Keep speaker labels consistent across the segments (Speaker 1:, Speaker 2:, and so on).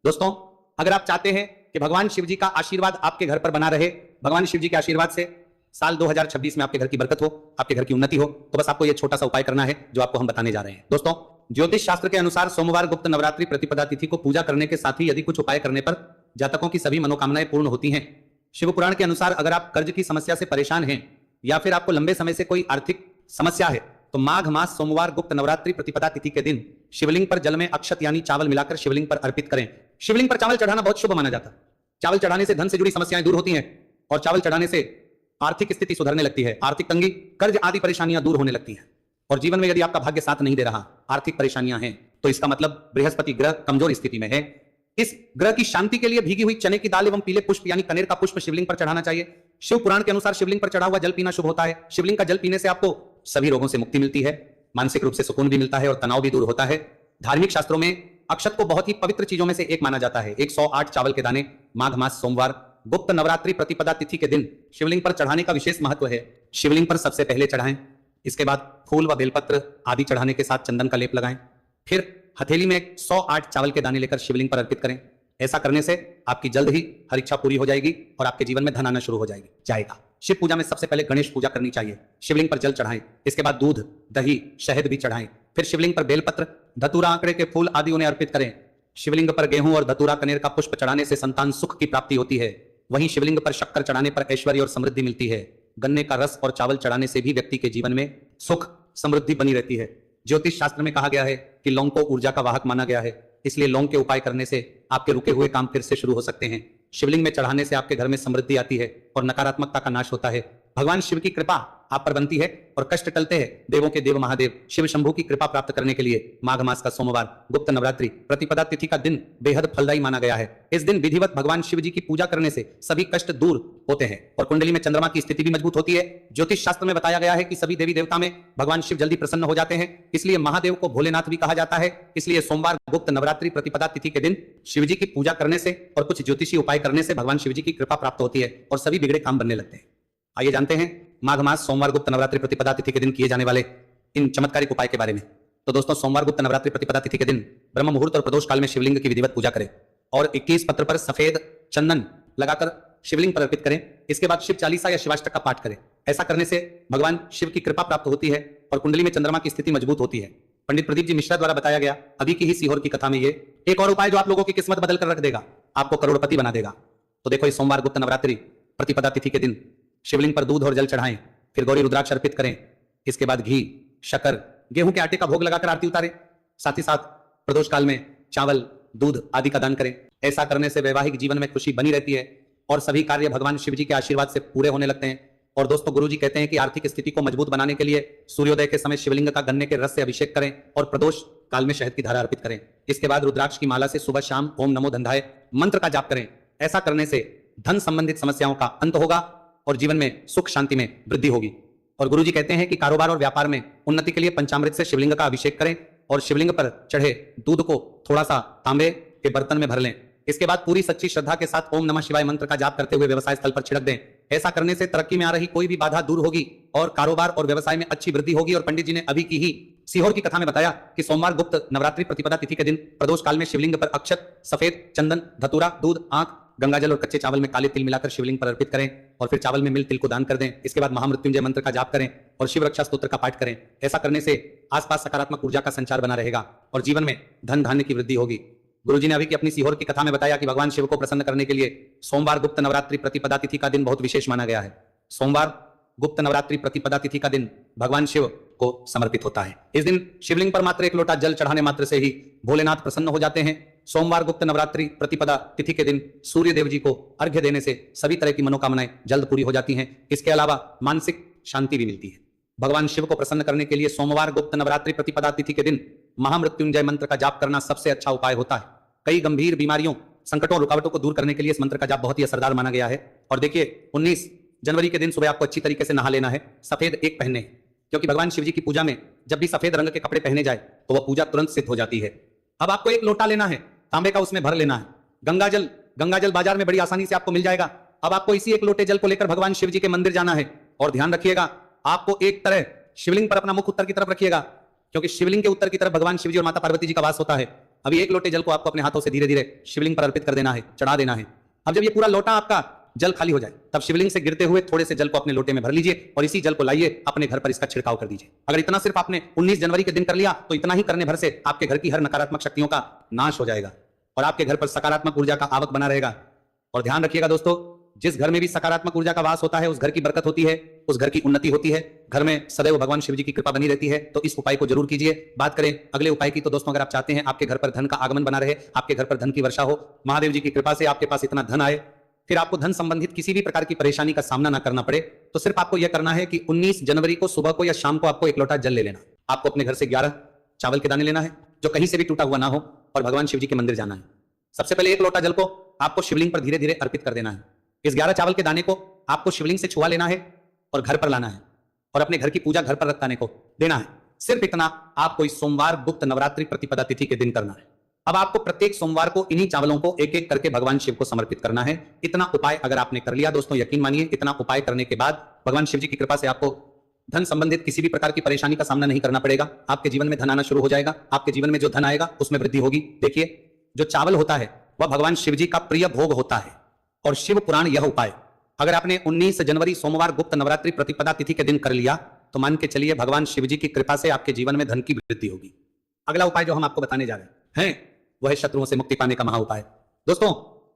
Speaker 1: दोस्तों, अगर आप चाहते हैं कि भगवान शिव जी का आशीर्वाद आपके घर पर बना रहे, भगवान शिव जी के आशीर्वाद से साल 2026 में आपके घर की बरकत हो, आपके घर की उन्नति हो, तो बस आपको यह छोटा सा उपाय करना है जो आपको हम बताने जा रहे हैं। दोस्तों, ज्योतिष शास्त्र के अनुसार सोमवार गुप्त नवरात्रि प्रतिपदा तिथि को पूजा करने के साथ ही यदि कुछ उपाय करने पर जातकों की सभी मनोकामनाएं पूर्ण होती हैं। शिव पुराण के अनुसार अगर आप कर्ज की समस्या से परेशान हैं या फिर आपको लंबे समय से कोई आर्थिक समस्या है तो माघ मास सोमवार गुप्त नवरात्रि प्रतिपदा तिथि के दिन शिवलिंग पर जल में अक्षत यानी चावल मिलाकर शिवलिंग पर अर्पित करें। शिवलिंग पर चावल चढ़ाना बहुत शुभ माना जाता है। चावल चढ़ाने से धन से जुड़ी समस्याएं दूर होती हैं और चावल चढ़ाने से आर्थिक स्थिति सुधरने लगती है, आर्थिक तंगी, कर्ज आदि परेशानियां दूर होने लगती हैं। और जीवन में यदि आपका भाग्य साथ नहीं दे रहा, आर्थिक परेशानियां हैं, तो इसका मतलब बृहस्पति ग्रह कमजोर स्थिति में है। इस ग्रह की शांति के लिए भीगी हुई चने की दाल एवं पीले पुष्प यानी कनेर का पुष्प शिवलिंग पर चढ़ाना चाहिए। शिव पुराण के अनुसार शिवलिंग पर चढ़ा हुआ जल पीना शुभ होता है। शिवलिंग का जल पीने से आपको सभी रोगों से मुक्ति मिलती है, मानसिक रूप से सुकून भी मिलता है और तनाव भी दूर होता है। धार्मिक शास्त्रों में अक्षत को बहुत ही पवित्र चीजों में से एक माना जाता है। 108 चावल के दाने माघ मास सोमवार गुप्त नवरात्रि प्रतिपदा तिथि के दिन शिवलिंग पर चढ़ाने का विशेष महत्व है। शिवलिंग पर सबसे पहले चढ़ाएं, इसके बाद फूल व बेलपत्र आदि चढ़ाने के साथ चंदन का लेप लगाएं, फिर हथेली में 108 चावल के दाने लेकर शिवलिंग पर अर्पित करें। ऐसा करने से आपकी जल्द ही हर इच्छा पूरी हो जाएगी और आपके जीवन में धन आना शुरू हो जाएगा। शिव पूजा में सबसे पहले गणेश पूजा करनी चाहिए। शिवलिंग पर जल चढ़ाएं, इसके बाद दूध, दही, शहद भी चढ़ाएं, फिर शिवलिंग पर बेलपत्र, धतूरा, आंकड़े के फूल आदि उन्हें अर्पित करें। शिवलिंग पर गेहूं और धतूरा कनेर का पुष्प चढ़ाने से संतान सुख की प्राप्ति होती है। वहीं शिवलिंग पर शक्कर चढ़ाने पर ऐश्वर्य और समृद्धि मिलती है। गन्ने का रस और चावल चढ़ाने से भी व्यक्ति के जीवन में सुख समृद्धि बनी रहती है। ज्योतिष शास्त्र में कहा गया है कि लौंग को ऊर्जा का वाहक माना गया है, इसलिए लौंग के उपाय करने से आपके रुके हुए काम फिर से शुरू हो सकते हैं। शिवलिंग में चढ़ाने से आपके घर में समृद्धि आती है और नकारात्मकता का नाश होता है। भगवान शिव की कृपा आप पर बनती है और कष्ट टलते हैं। देवों के देव महादेव शिव शंभू की कृपा प्राप्त करने के लिए माघ मास का सोमवार गुप्त नवरात्रि प्रतिपदा तिथि का दिन बेहद फलदायी माना गया है। इस दिन विधिवत भगवान शिव जी की पूजा करने से सभी कष्ट दूर होते हैं और कुंडली में चंद्रमा की स्थिति भी मजबूत होती है। ज्योतिष शास्त्र में बताया गया है कि सभी देवी देवता में भगवान शिव जल्दी प्रसन्न हो जाते हैं, इसलिए महादेव को भोलेनाथ भी कहा जाता है। इसलिए सोमवार गुप्त नवरात्रि प्रतिपदा तिथि के दिन शिव जी की पूजा करने से और कुछ ज्योतिषी उपाय करने से भगवान शिव जी की कृपा प्राप्त होती है और सभी बिगड़े काम बनने लगते हैं। आइए जानते हैं माघ मास सोमवार गुप्त नवरात्रि प्रतिपदा तिथि के दिन किए जाने वाले इन चमत्कारिक उपाय के बारे में। तो दोस्तों, सोमवार गुप्त नवरात्रि प्रतिपदा तिथि के दिन ब्रह्म मुहूर्त और प्रदोष काल में शिवलिंग की विधिवत पूजा करें और 21 पत्र पर सफेद चंदन लगाकर शिवलिंग पर अर्पित करें। इसके बाद शिव चालीसा या शिवाष्टक का पाठ करें। ऐसा करने से भगवान शिव की कृपा प्राप्त होती है और कुंडली में चंद्रमा की स्थिति मजबूत होती है। पंडित प्रदीप जी मिश्रा द्वारा बताया गया अभी की ही सीहोर की कथा में ये एक और उपाय जो आप लोगों की किस्मत बदल कर रख देगा, आपको करोड़पति बना देगा। तो देखो, इस सोमवार गुप्त नवरात्रि प्रतिपदा तिथि के दिन शिवलिंग पर दूध और जल चढ़ाएं, फिर गौरी रुद्राक्ष अर्पित करें। इसके बाद घी, शक्कर, गेहूं के आटे का भोग लगाकर आरती उतारें। साथ ही साथ प्रदोष काल में चावल, दूध आदि का दान करें। ऐसा करने से वैवाहिक जीवन में खुशी बनी रहती है और सभी कार्य भगवान शिव जी के आशीर्वाद से पूरे होने लगते हैं। और दोस्तों, गुरु जी कहते हैं कि आर्थिक स्थिति को मजबूत बनाने के लिए सूर्योदय के समय शिवलिंग का गन्ने के रस से अभिषेक करें और प्रदोष काल में शहद की धारा अर्पित करें। इसके बाद रुद्राक्ष की माला से सुबह शाम ओम नमो धन्धाय मंत्र का जाप करें। ऐसा करने से धन संबंधित समस्याओं का अंत होगा और जीवन में सुख शांति में वृद्धि होगी। और गुरुजी कहते हैं कि कारोबार और व्यापार में उन्नति के लिए पंचामृत से शिवलिंग का अभिषेक करें और शिवलिंग पर चढ़े दूध को थोड़ा सा तांबे के बर्तन में भर लें। इसके बाद पूरी सच्ची श्रद्धा के साथ ओम नमः शिवाय मंत्र का जाप करते हुए व्यवसाय स्थल पर छिड़क दें। ऐसा करने से तरक्की में आ रही कोई भी बाधा दूर होगी और कारोबार और व्यवसाय में अच्छी वृद्धि होगी। और पंडित जी ने अभी की ही सीहोर की कथा में बताया कि सोमवार गुप्त नवरात्रि प्रतिपदा तिथि के दिन प्रदोष काल में शिवलिंग पर अक्षत, सफेद चंदन, धतूरा, दूध, आंख, गंगाजल और कच्चे चावल में काले तिल मिलाकर शिवलिंग पर अर्पित करें और फिर चावल में मिल तिल को दान कर दें। इसके बाद महामृत्युंजय मंत्र का जाप करें और शिव रक्षा स्तोत्र का पाठ करें। ऐसा करने से आसपास सकारात्मक ऊर्जा का संचार बना रहेगा और जीवन में धन धान्य की वृद्धि होगी। गुरुजी ने अभी की अपनी सीहोर की कथा में बताया कि भगवान शिव को प्रसन्न करने के लिए सोमवार गुप्त नवरात्रि प्रतिपदा तिथि का दिन बहुत विशेष माना गया है। सोमवार गुप्त नवरात्रि प्रतिपदा तिथि का दिन भगवान शिव को समर्पित होता है। इस दिन शिवलिंग पर मात्र 1 लोटा जल चढ़ाने मात्र से ही भोलेनाथ प्रसन्न हो जाते हैं। सोमवार गुप्त नवरात्रि प्रतिपदा तिथि के दिन सूर्य देव जी को अर्घ्य देने से सभी तरह की मनोकामनाएं जल्द पूरी हो जाती हैं। इसके अलावा मानसिक शांति भी मिलती है। भगवान शिव को प्रसन्न करने के लिए सोमवार गुप्त नवरात्रि प्रतिपदा तिथि के दिन महामृत्युंजय मंत्र का जाप करना सबसे अच्छा उपाय होता है। कई गंभीर बीमारियों, संकटों और रुकावटों को दूर करने के लिए इस मंत्र का जाप बहुत ही असरदार माना गया है। और देखिए, 19 जनवरी के दिन सुबह आपको अच्छी तरीके से नहा लेना है, सफेद एक पहने, क्योंकि भगवान शिव जी की पूजा में जब भी सफेद रंग के कपड़े पहने जाए तो वह पूजा तुरंत सिद्ध हो जाती है। अब आपको 1 लोटा लेना है, तांबे का, उसमें भर लेना है गंगाजल बाजार में बड़ी आसानी से आपको मिल जाएगा। अब आपको इसी 1 लोटे जल को लेकर भगवान शिव जी के मंदिर जाना है और ध्यान रखिएगा, आपको एक तरह शिवलिंग पर अपना मुख उत्तर की तरफ रखिएगा, क्योंकि शिवलिंग के उत्तर की तरफ भगवान शिव जी और माता पार्वती जी का वास होता है। अभी 1 लोटे जल को आपको अपने हाथों से धीरे धीरे शिवलिंग पर अर्पित कर देना है, चढ़ा देना है। अब जब ये पूरा लोटा आपका जल खाली हो जाए तब शिवलिंग से गिरते हुए थोड़े से जल को अपने लोटे में भर लीजिए और इसी जल को लाइए अपने घर पर इसका छिड़काव कर दीजिए। अगर इतना सिर्फ आपने 19 जनवरी के दिन कर लिया तो इतना ही करने भर से आपके घर की हर नकारात्मक शक्तियों का नाश हो जाएगा और आपके घर पर सकारात्मक ऊर्जा का आवक बना रहेगा। और ध्यान रखिएगा दोस्तों, जिस घर में भी सकारात्मक ऊर्जा का वास होता है उस घर की बरकत होती है, उस घर की उन्नति होती है, घर में सदैव भगवान शिव जी की कृपा बनी रहती है। तो इस उपाय को जरूर कीजिए। बात करें अगले उपाय की तो दोस्तों, अगर आप चाहते हैं आपके घर पर धन का आगमन बना रहे, आपके घर पर धन की वर्षा हो, महादेव जी की कृपा से आपके पास इतना धन आए, फिर आपको धन संबंधित किसी भी प्रकार की परेशानी का सामना ना करना पड़े, तो सिर्फ आपको यह करना है कि 19 जनवरी को सुबह को या शाम को आपको 1 लोटा जल ले लेना। आपको अपने घर से 11 चावल के दाने लेना है जो कहीं से भी टूटा हुआ ना हो और भगवान शिव जी के मंदिर जाना है। सबसे पहले 1 लोटा जल को आपको शिवलिंग पर धीरे धीरे अर्पित कर देना है। इस 11 चावल के दाने को आपको शिवलिंग से छुआ लेना है और घर पर लाना है और अपने घर की पूजा घर पर रखने को देना है। सिर्फ इतना आपको इस सोमवार गुप्त नवरात्रि प्रतिपदा तिथि के दिन करना है। अब आपको प्रत्येक सोमवार को इन्हीं चावलों को एक एक करके भगवान शिव को समर्पित करना है। इतना उपाय अगर आपने कर लिया दोस्तों, यकीन मानिए इतना उपाय करने के बाद भगवान शिव जी की कृपा से आपको धन संबंधित किसी भी प्रकार की परेशानी का सामना नहीं करना पड़ेगा। आपके जीवन में धन आना शुरू हो जाएगा। आपके जीवन में जो धन आएगा उसमें वृद्धि होगी। देखिए, जो चावल होता है वह भगवान शिव जी का प्रिय भोग होता है और शिव पुराण यह उपाय अगर आपने 19 जनवरी सोमवार गुप्त नवरात्रि प्रतिपदा तिथि के दिन कर लिया तो मान के चलिए भगवान शिव जी की कृपा से आपके जीवन में धन की वृद्धि होगी। अगला उपाय जो हम आपको बताने जा रहे हैं वह है शत्रुओं से मुक्ति पाने का महा उपाय। दोस्तों,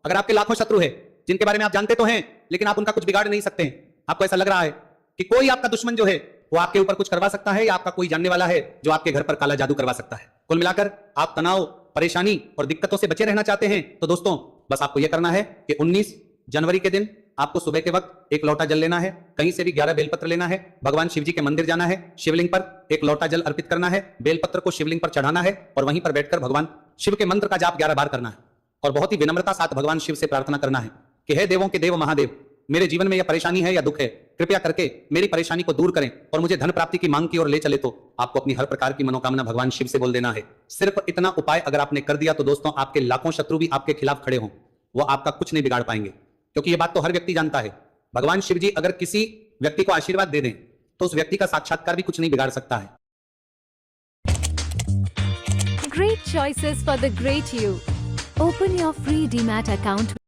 Speaker 1: अगर आपके लाखों शत्रु है जिनके बारे में आप जानते तो हैं लेकिन आप उनका कुछ बिगाड़ नहीं सकते हैं, आपको ऐसा लग रहा है कि कोई आपका दुश्मन जो है वो आपके ऊपर कुछ करवा सकता है या आपका कोई जानने वाला है जो आपके घर पर काला जादू करवा सकता है, कुल मिलाकर आप तनाव, परेशानी और दिक्कतों से बचे रहना चाहते हैं, तो दोस्तों बस आपको यह करना है कि 19 जनवरी के दिन आपको सुबह के वक्त 1 लोटा जल लेना है, कहीं से भी 11 बेलपत्र लेना है, भगवान शिव जी के मंदिर जाना है, शिवलिंग पर 1 लोटा जल अर्पित करना है, बेलपत्र को शिवलिंग पर चढ़ाना है और वहीं पर बैठकर भगवान शिव के मंत्र का जाप 11 बार करना है और बहुत ही विनम्रता साथ भगवान शिव से प्रार्थना करना है कि हे देवों के देव महादेव, मेरे जीवन में यह परेशानी है या दुख है, कृपया करके मेरी परेशानी को दूर करें और मुझे धन प्राप्ति की मांग की ओर ले चले। तो आपको अपनी हर प्रकार की मनोकामना भगवान शिव से बोल देना है। सिर्फ इतना उपाय अगर आपने कर दिया तो दोस्तों आपके लाखों शत्रु भी आपके खिलाफ खड़े हों, वो आपका कुछ नहीं बिगाड़ पाएंगे, क्योंकि यह बात तो हर व्यक्ति जानता है। भगवान शिव जी अगर किसी व्यक्ति को आशीर्वाद दे दें तो उस व्यक्ति का साक्षात्कार भी कुछ नहीं बिगाड़ सकता है।
Speaker 2: Great choices for the great you. Open your free DMAT account